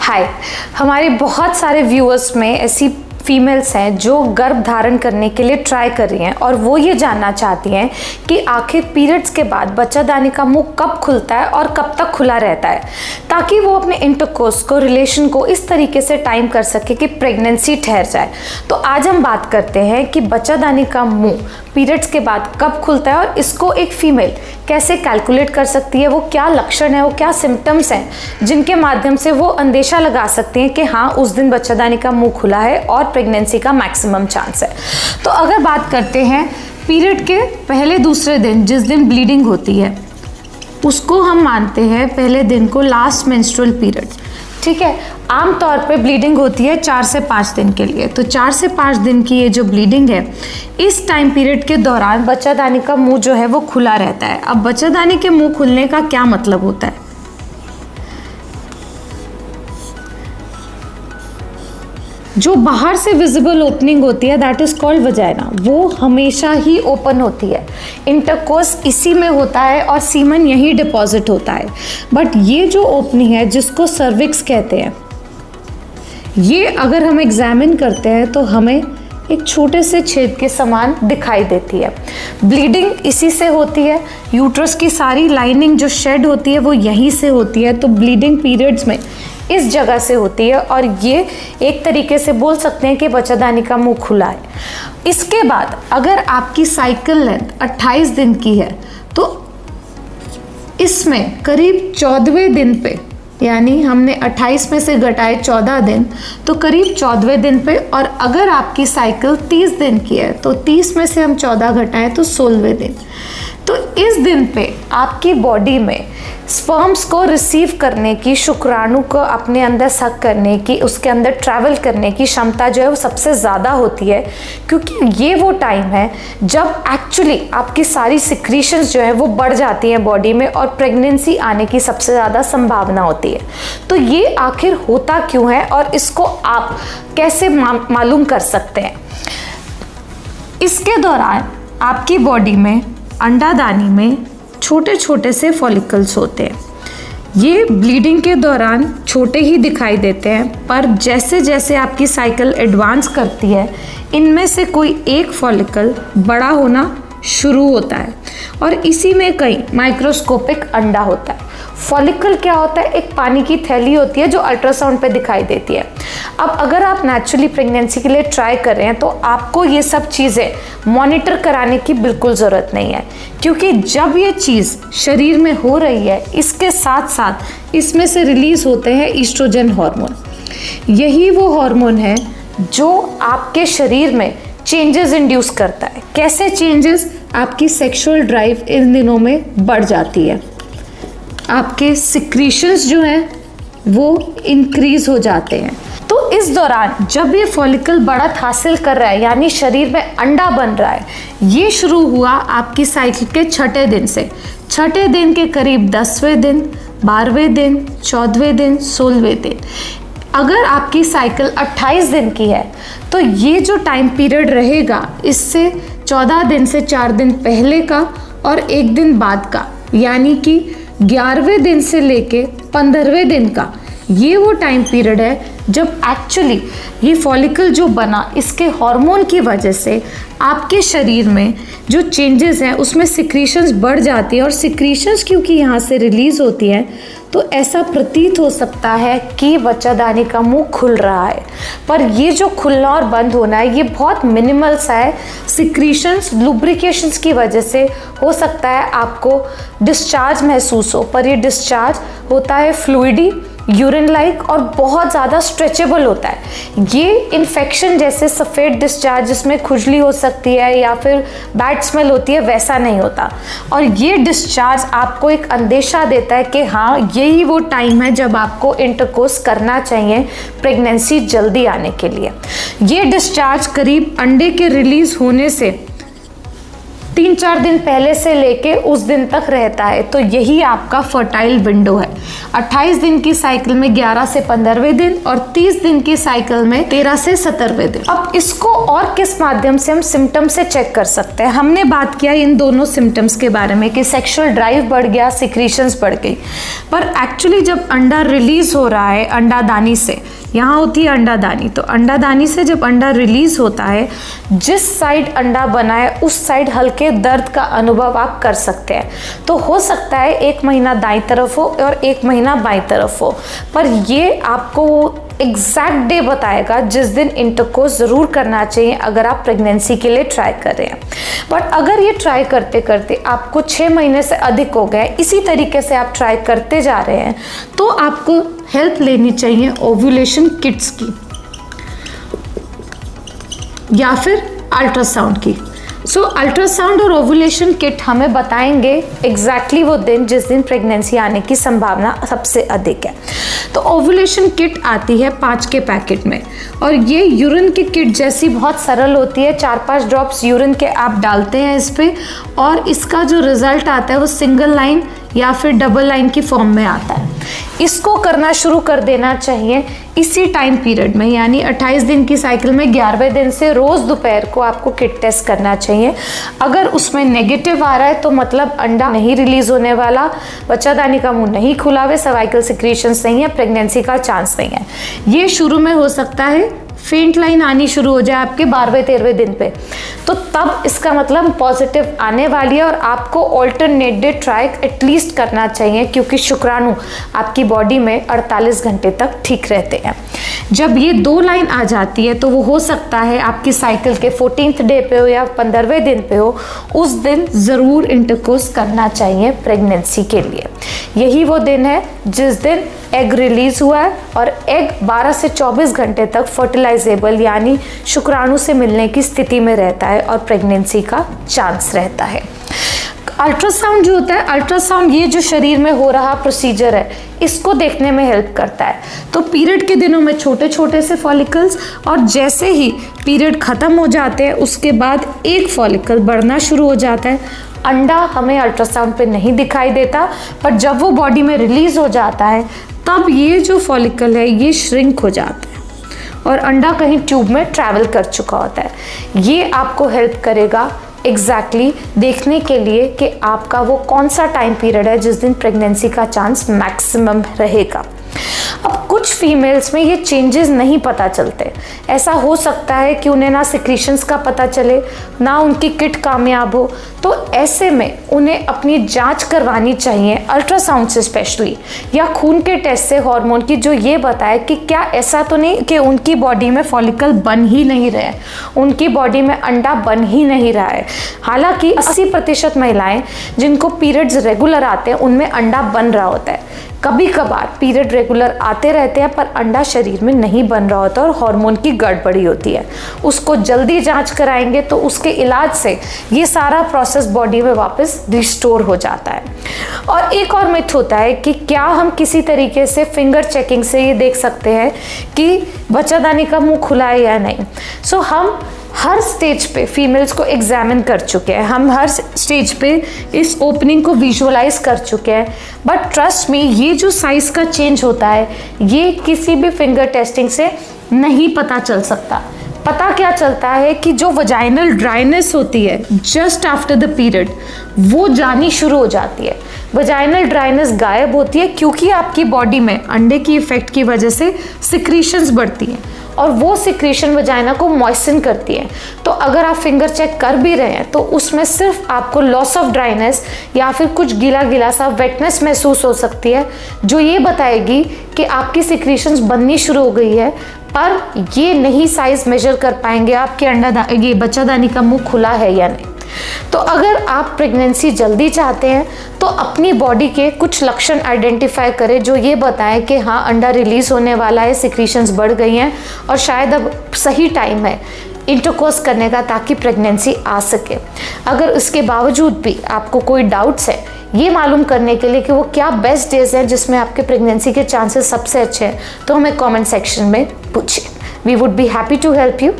हाय, हमारे बहुत सारे व्यूअर्स में ऐसी फीमेल्स हैं जो गर्भ धारण करने के लिए ट्राई कर रही हैं और वो ये जानना चाहती हैं कि आखिर पीरियड्स के बाद बच्चादानी का मुंह कब खुलता है और कब तक खुला रहता है, ताकि वो अपने इंटरकोर्स को, रिलेशन को इस तरीके से टाइम कर सके कि प्रेगनेंसी ठहर जाए। तो आज हम बात करते हैं कि बच्चादानी का मुंह पीरियड्स के बाद कब खुलता है और इसको एक फीमेल कैसे कैलकुलेट कर सकती है, वो क्या लक्षण है, वो क्या सिम्टम्स हैं जिनके माध्यम से वो अंदेशा लगा सकती हैं कि हाँ उस दिन बच्चादानी का मुंह खुला है और प्रेगनेंसी का मैक्सिमम चांस है। तो अगर बात करते हैं पीरियड के पहले दूसरे दिन, जिस दिन ब्लीडिंग होती है, उसको हम मानते हैं पहले दिन को लास्ट मेंस्ट्रुअल पीरियड। ठीक है, आमतौर पे ब्लीडिंग होती है 4 से 5 दिन के लिए। तो 4 से 5 दिन की ये जो ब्लीडिंग है, इस टाइम पीरियड के दौरान बच्चादानी का मुंह जो है वो खुला रहता है। अब बच्चादानी के मुंह खुलने का क्या मतलब होता है? जो बाहर से विजिबल ओपनिंग होती है, दैट इज कॉल्ड वजाइना, वो हमेशा ही ओपन होती है। इंटरकोर्स इसी में होता है और सीमन यही डिपॉजिट होता है। बट ये जो ओपनिंग है, जिसको सर्विक्स कहते हैं, ये अगर हम एग्जामिन करते हैं तो हमें एक छोटे से छेद के समान दिखाई देती है। ब्लीडिंग इसी से होती है, यूट्रस की सारी लाइनिंग जो शेड होती है वो यहीं से होती है। तो ब्लीडिंग पीरियड्स में इस जगह से होती है और ये एक तरीके से बोल सकते हैं कि बच्चादानी का मुंह खुला है। इसके बाद अगर आपकी साइकिल लेंथ 28 दिन की है तो इसमें करीब 14वें दिन पे, यानी हमने 28 में से घटाए 14 दिन, तो करीब 14वें दिन पे, और अगर आपकी साइकिल 30 दिन की है तो 30 में से हम 14 घटाएं तो 16वें दिन। तो इस दिन पे आपकी बॉडी में स्पर्म्स को रिसीव करने की, शुक्राणु को अपने अंदर सक करने की, उसके अंदर ट्रैवल करने की क्षमता जो है वो सबसे ज़्यादा होती है, क्योंकि ये वो टाइम है जब एक्चुअली आपकी सारी सिक्रीशंस जो है वो बढ़ जाती हैं बॉडी में और प्रेगनेंसी आने की सबसे ज़्यादा संभावना होती है। तो ये आखिर होता क्यों है और इसको आप कैसे मालूम कर सकते हैं? इसके दौरान आपकी बॉडी में, अंडादानी में छोटे छोटे से फॉलिकल्स होते हैं। ये ब्लीडिंग के दौरान छोटे ही दिखाई देते हैं, पर जैसे जैसे आपकी साइकिल एडवांस करती है, इनमें से कोई एक फॉलिकल बड़ा होना शुरू होता है और इसी में कहीं माइक्रोस्कोपिक अंडा होता है। फॉलिकल क्या होता है? एक पानी की थैली होती है जो अल्ट्रासाउंड पे दिखाई देती है। अब अगर आप नेचुरली प्रेगनेंसी के लिए ट्राई कर रहे हैं तो आपको ये सब चीज़ें मॉनिटर कराने की बिल्कुल ज़रूरत नहीं है, क्योंकि जब ये चीज़ शरीर में हो रही है, इसके साथ साथ इसमें से रिलीज़ होते हैं ईस्ट्रोजन हार्मोन। यही वो हार्मोन है जो आपके शरीर में चेंजेस इंड्यूस करता है। कैसे चेंजेस? आपकी सेक्सुअल ड्राइव इन दिनों में बढ़ जाती है, आपके सिक्रीशंस जो हैं वो इंक्रीज हो जाते हैं। तो इस दौरान जब ये फॉलिकल बढ़त हासिल कर रहा है, यानी शरीर में अंडा बन रहा है, ये शुरू हुआ आपकी साइकिल के 6ठे दिन से। 6ठे दिन के करीब 10वें दिन, 12वें दिन, 14वें दिन, 16वें दिन। अगर आपकी साइकिल 28 दिन की है तो ये जो टाइम पीरियड रहेगा, इससे 14 दिन से 4 दिन पहले का और 1 दिन बाद का, यानी कि 11वें दिन से लेके 15वें दिन का, ये वो टाइम पीरियड है जब एक्चुअली ये फॉलिकल जो बना, इसके हार्मोन की वजह से आपके शरीर में जो चेंजेस हैं उसमें सिक्रीशंस बढ़ जाती है। और सिक्रीशंस क्योंकि यहाँ से रिलीज होती हैं तो ऐसा प्रतीत हो सकता है कि बच्चादानी का मुंह खुल रहा है, पर ये जो खुलना और बंद होना है ये बहुत मिनिमल सा है। सिक्रीशंस, लुब्रिकेशंस की वजह से हो सकता है आपको डिस्चार्ज महसूस हो, पर ये डिस्चार्ज होता है फ्लूइडी, यूरिन लाइक और बहुत ज़्यादा स्ट्रेचेबल होता है। ये इन्फेक्शन जैसे सफ़ेद डिस्चार्ज जिसमें खुजली हो सकती है या फिर बैड स्मेल होती है, वैसा नहीं होता। और ये डिस्चार्ज आपको एक अंदेशा देता है कि हाँ यही वो टाइम है जब आपको इंटरकोर्स करना चाहिए प्रेगनेंसी जल्दी आने के लिए। ये डिस्चार्ज करीब अंडे के रिलीज होने से 3-4 दिन पहले से लेके उस दिन तक रहता है। तो यही आपका फर्टाइल विंडो है। 28 दिन की साइकिल में 11 से 15वें दिन और 30 दिन की साइकिल में 13 से 17वें दिन। अब इसको और किस माध्यम से हम सिम्टम से चेक कर सकते हैं? हमने बात किया इन दोनों सिम्टम्स के बारे में कि सेक्सुअल ड्राइव बढ़ गया, सिक्रीशंस बढ़ गई, पर एक्चुअली जब अंडा रिलीज हो रहा है अंडादानी से, यहाँ होती है अंडादानी, तो अंडादानी से जब अंडा रिलीज होता है, जिस साइड अंडा बना है उस साइड हल्के दर्द का अनुभव आप कर सकते हैं। तो हो सकता है 1 महीना दाईं तरफ हो और 1 महीना बाईं तरफ हो, पर ये आपको एग्जैक्ट डे बताएगा जिस दिन इंटरकोर्स ज़रूर करना चाहिए अगर आप प्रेगनेंसी के लिए ट्राई कर रहे हैं। बट अगर ये ट्राई करते करते आपको 6 महीने से अधिक हो गए, इसी तरीके से आप ट्राई करते जा रहे हैं, तो आपको हेल्प लेनी चाहिए ओव्यूलेशन किट्स की या फिर अल्ट्रासाउंड की। सो अल्ट्रासाउंड और ओव्यूलेशन किट हमें बताएंगे एग्जैक्टली वो दिन जिस दिन प्रेगनेंसी आने की संभावना सबसे अधिक है। तो ओव्यूलेशन किट आती है 5 के पैकेट में, और ये यूरिन की किट जैसी बहुत सरल होती है। 4-5 ड्रॉप्स यूरिन के आप डालते हैं इस पे, और इसका जो रिजल्ट आता है वो सिंगल लाइन या फिर डबल लाइन की फॉर्म में आता है। इसको करना शुरू कर देना चाहिए इसी टाइम पीरियड में, यानी 28 दिन की साइकिल में 11वें दिन से रोज दोपहर को आपको किट टेस्ट करना चाहिए। अगर उसमें नेगेटिव आ रहा है तो मतलब अंडा नहीं रिलीज होने वाला, बच्चादानी का मुंह नहीं खुला हुआ, सर्वाइकल सिक्रीशंस नहीं है, प्रेगनेंसी का चांस नहीं है। ये शुरू में हो सकता है फेंट लाइन आनी शुरू हो जाए आपके 12वें-13वें दिन पे, तो तब इसका मतलब पॉजिटिव आने वाली है और आपको ऑल्टरनेट डे ट्राई एटलीस्ट करना चाहिए, क्योंकि शुक्राणु आपकी बॉडी में 48 घंटे तक ठीक रहते हैं। जब ये 2 लाइन आ जाती है तो वो हो सकता है आपकी साइकिल के 14th डे पे हो या 15वें दिन पे हो, उस दिन ज़रूर इंटरकोर्स करना चाहिए प्रेगनेंसी के लिए। यही वो दिन है जिस दिन एग रिलीज हुआ है और एग 12 से 24 घंटे तक फर्टिलाइजेबल यानी शुक्राणु से मिलने की स्थिति में रहता है और प्रेगनेंसी का चांस रहता है। अल्ट्रासाउंड जो होता है, अल्ट्रासाउंड ये जो शरीर में हो रहा प्रोसीजर है, इसको देखने में हेल्प करता है। तो पीरियड के दिनों में छोटे छोटे से फॉलिकल्स, और जैसे ही पीरियड ख़त्म हो जाते हैं उसके बाद एक फॉलिकल बढ़ना शुरू हो जाता है। अंडा हमें अल्ट्रासाउंड पे नहीं दिखाई देता, पर जब वो बॉडी में रिलीज हो जाता है तब ये जो फॉलिकल है ये श्रिंक हो जाता है और अंडा कहीं ट्यूब में ट्रैवल कर चुका होता है। ये आपको हेल्प करेगा एग्जैक्टली देखने के लिए कि आपका वो कौन सा टाइम पीरियड है जिस दिन प्रेगनेंसी का चांस मैक्सिमम रहेगा। अब कुछ फीमेल्स में ये चेंजेस नहीं पता चलते। ऐसा हो सकता है कि उन्हें ना सिक्रीशंस का पता चले, ना उनकी किट कामयाब हो, तो ऐसे में उन्हें अपनी जांच करवानी चाहिए अल्ट्रासाउंड से स्पेशली, या खून के टेस्ट से हार्मोन की, जो ये बताए कि क्या ऐसा तो नहीं कि उनकी बॉडी में फॉलिकल बन ही नहीं रहे, उनकी बॉडी में अंडा बन ही नहीं रहा है। हालांकि 80% महिलाएं जिनको पीरियड्स रेगुलर आते हैं उनमें अंडा बन रहा होता है। कभी कभार पीरियड रेगुलर आते रहते हैं पर अंडा शरीर में नहीं बन रहा होता और हार्मोन की गड़बड़ी होती है। उसको जल्दी जांच कराएंगे तो उसके इलाज से ये सारा प्रोसेस बॉडी में वापस रिस्टोर हो जाता है। और एक और मिथ होता है कि क्या हम किसी तरीके से फिंगर चेकिंग से ये देख सकते हैं कि बच्चादानी का मुंह खुला है या नहीं। सो हम हर स्टेज पे फीमेल्स को एग्जामिन कर चुके हैं, हम हर स्टेज पे इस ओपनिंग को विजुअलाइज कर चुके हैं, बट ट्रस्ट मी ये जो साइज का चेंज होता है ये किसी भी फिंगर टेस्टिंग से नहीं पता चल सकता। पता क्या चलता है कि जो वजाइनल ड्राइनेस होती है जस्ट आफ्टर द पीरियड वो जानी शुरू हो जाती है। वजाइनल ड्राइनेस गायब होती है क्योंकि आपकी बॉडी में अंडे की इफेक्ट की वजह से सिक्रीशंस बढ़ती हैं और वो सिक्रीशन वजाइना को मॉइस्चन करती है। तो अगर आप फिंगर चेक कर भी रहे हैं तो उसमें सिर्फ आपको लॉस ऑफ ड्राइनेस या फिर कुछ गीला गीला सा वेटनेस महसूस हो सकती है, जो ये बताएगी कि आपकी सिक्रीशंस बननी शुरू हो गई है, पर ये नहीं साइज मेजर कर पाएंगे आपके ये बच्चादानी का मुंह खुला है या नहीं। तो अगर आप प्रेगनेंसी जल्दी चाहते हैं तो अपनी बॉडी के कुछ लक्षण आइडेंटिफाई करें जो ये बताएं कि हाँ अंडा रिलीज होने वाला है, सिक्रीशंस बढ़ गई हैं और शायद अब सही टाइम है इंटरकोर्स करने का ताकि प्रेगनेंसी आ सके। अगर उसके बावजूद भी आपको कोई डाउट्स है ये मालूम करने के लिए कि वो क्या बेस्ट डेज हैं जिसमें आपके प्रेगनेंसी के चांसेस सबसे अच्छे हैं, तो हमें कमेंट सेक्शन में पूछिए। We would be happy to help you.